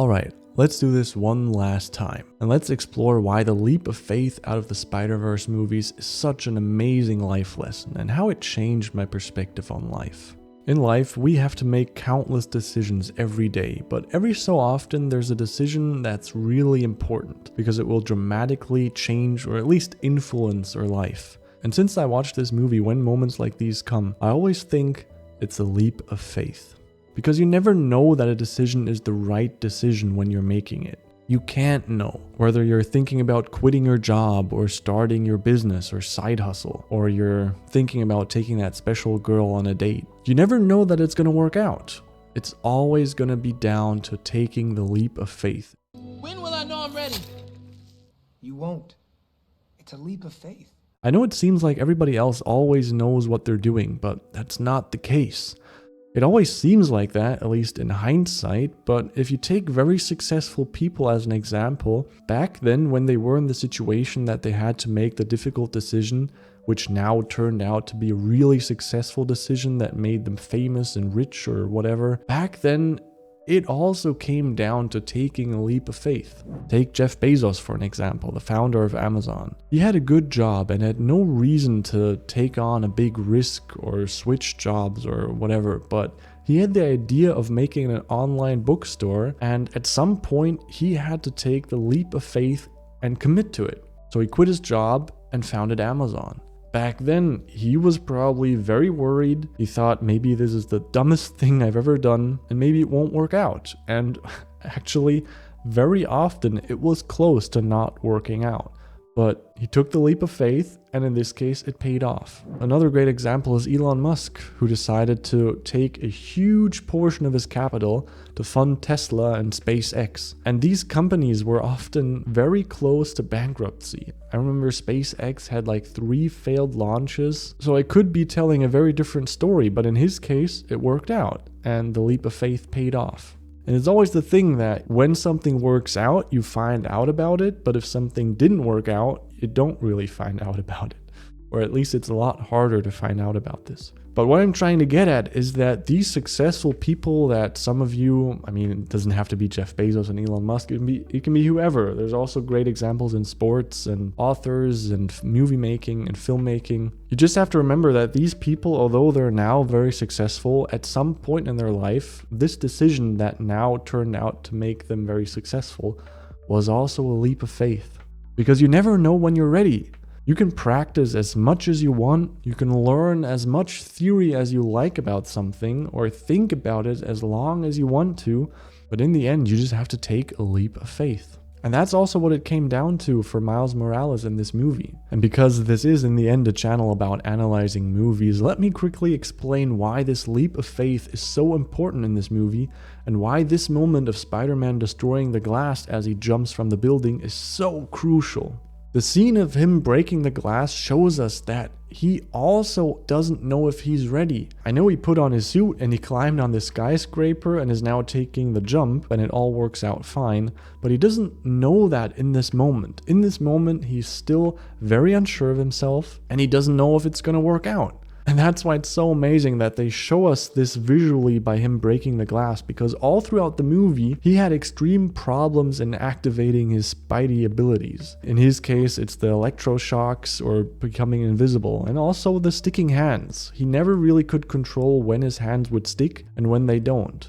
Alright, let's do this one last time, and let's explore why the leap of faith out of the Spider-Verse movies is such an amazing life lesson, and how it changed my perspective on life. In life, we have to make countless decisions every day, but every so often there's a decision that's really important, because it will dramatically change or at least influence our life. And since I watched this movie when moments like these come, I always think it's a leap of faith. Because you never know that a decision is the right decision when you're making it. You can't know whether you're thinking about quitting your job or starting your business or side hustle, or you're thinking about taking that special girl on a date. You never know that it's going to work out. It's always going to be down to taking the leap of faith. When will I know I'm ready? You won't. It's a leap of faith. I know it seems like everybody else always knows what they're doing, but that's not the case. It always seems like that, at least in hindsight, but if you take very successful people as an example, back then when they were in the situation that they had to make the difficult decision, which now turned out to be a really successful decision that made them famous and rich or whatever, back then it also came down to taking a leap of faith. Take Jeff Bezos for an example, the founder of Amazon. He had a good job and had no reason to take on a big risk or switch jobs or whatever, but he had the idea of making an online bookstore, and at some point he had to take the leap of faith and commit to it. So he quit his job and founded Amazon. Back then, he was probably very worried. He thought maybe this is the dumbest thing I've ever done and maybe it won't work out. And actually, very often it was close to not working out. But he took the leap of faith, and in this case, it paid off. Another great example is Elon Musk, who decided to take a huge portion of his capital to fund Tesla and SpaceX. And these companies were often very close to bankruptcy. I remember SpaceX had like 3 failed launches, so I could be telling a very different story, but in his case, it worked out, and the leap of faith paid off. And it's always the thing that when something works out, you find out about it, but if something didn't work out, you don't really find out about it. Or at least it's a lot harder to find out about this. But what I'm trying to get at is that these successful people that some of you, I mean, it doesn't have to be Jeff Bezos and Elon Musk, it can be whoever. There's also great examples in sports and authors and movie making and filmmaking. You just have to remember that these people, although they're now very successful, at some point in their life, this decision that now turned out to make them very successful was also a leap of faith. Because you never know when you're ready. You can practice as much as you want, you can learn as much theory as you like about something, or think about it as long as you want to, but in the end you just have to take a leap of faith. And that's also what it came down to for Miles Morales in this movie. And because this is in the end a channel about analyzing movies, let me quickly explain why this leap of faith is so important in this movie, and why this moment of Spider-Man destroying the glass as he jumps from the building is so crucial. The scene of him breaking the glass shows us that he also doesn't know if he's ready. I know he put on his suit and he climbed on the skyscraper and is now taking the jump and it all works out fine, but he doesn't know that in this moment. In this moment, he's still very unsure of himself and he doesn't know if it's going to work out. And that's why it's so amazing that they show us this visually by him breaking the glass, because all throughout the movie, he had extreme problems in activating his Spidey abilities. In his case, it's the electroshocks or becoming invisible, and also the sticking hands. He never really could control when his hands would stick and when they don't.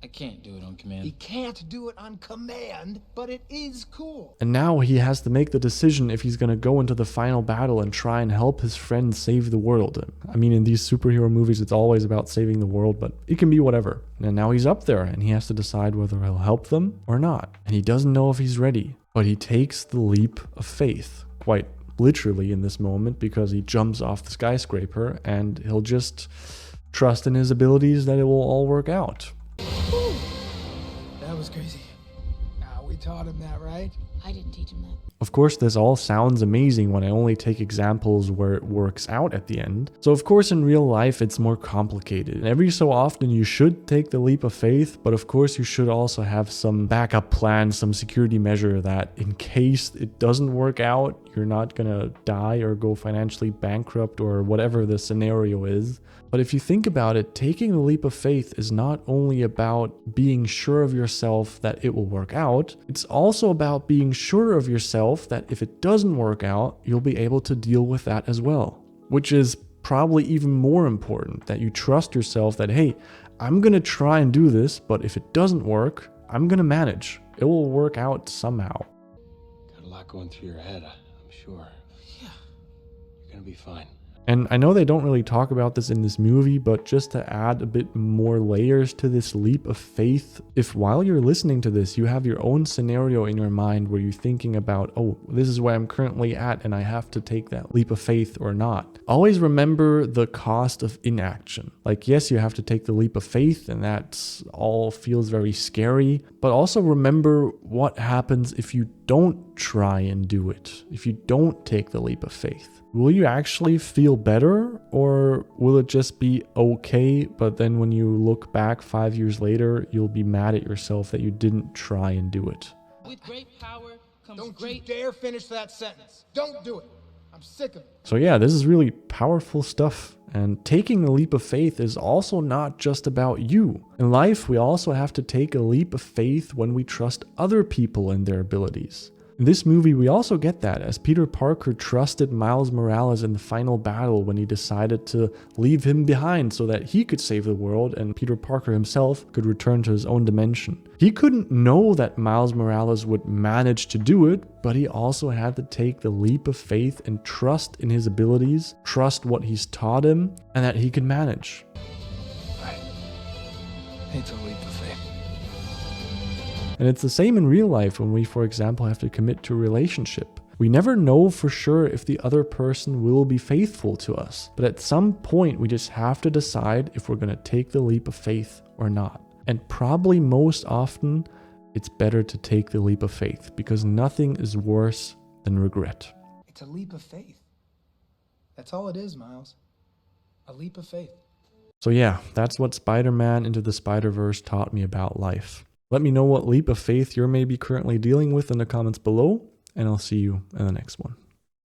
I can't do it on command. He can't do it on command, but it is cool. And now he has to make the decision if he's going to go into the final battle and try and help his friend save the world. I mean, in these superhero movies, it's always about saving the world, but it can be whatever. And now he's up there and he has to decide whether he'll help them or not. And he doesn't know if he's ready, but he takes the leap of faith, quite literally in this moment, because he jumps off the skyscraper and he'll just trust in his abilities that it will all work out. That was crazy. We taught him that, right? I didn't teach him that. Of course, this all sounds amazing when I only take examples where it works out at the end. So of course in real life it's more complicated. And every so often you should take the leap of faith, but of course you should also have some backup plan, some security measure that in case it doesn't work out, you're not gonna die or go financially bankrupt or whatever the scenario is. But if you think about it, taking the leap of faith is not only about being sure of yourself that it will work out, it's also about being sure of yourself that if it doesn't work out, you'll be able to deal with that as well. Which is probably even more important, that you trust yourself that, hey, I'm gonna try and do this, but if it doesn't work, I'm gonna manage. It will work out somehow. Got a lot going through your head, I'm sure. Yeah. You're gonna be fine. And I know they don't really talk about this in this movie, but just to add a bit more layers to this leap of faith, if while you're listening to this, you have your own scenario in your mind where you're thinking about, oh, this is where I'm currently at and I have to take that leap of faith or not. Always remember the cost of inaction. Like, yes, you have to take the leap of faith and that all feels very scary, but also remember what happens if you don't try and do it, if you don't take the leap of faith. Will you actually feel better, or will it just be okay, but then when you look back 5 years later, you'll be mad at yourself that you didn't try and do it? With great power comes Don't great... you dare finish that sentence. Don't do it. I'm sick of it. So yeah, this is really powerful stuff. And taking the leap of faith is also not just about you. In life, we also have to take a leap of faith when we trust other people and their abilities. In this movie, we also get that, as Peter Parker trusted Miles Morales in the final battle when he decided to leave him behind so that he could save the world and Peter Parker himself could return to his own dimension. He couldn't know that Miles Morales would manage to do it, but he also had to take the leap of faith and trust in his abilities, trust what he's taught him, and that he can manage. Right. It's a leap of faith. And it's the same in real life when we, for example, have to commit to a relationship. We never know for sure if the other person will be faithful to us, but at some point we just have to decide if we're going to take the leap of faith or not. And probably most often, it's better to take the leap of faith because nothing is worse than regret. It's a leap of faith. That's all it is, Miles. A leap of faith. So yeah, that's what Spider-Man Into the Spider-Verse taught me about life. Let me know what leap of faith you're maybe currently dealing with in the comments below, and I'll see you in the next one.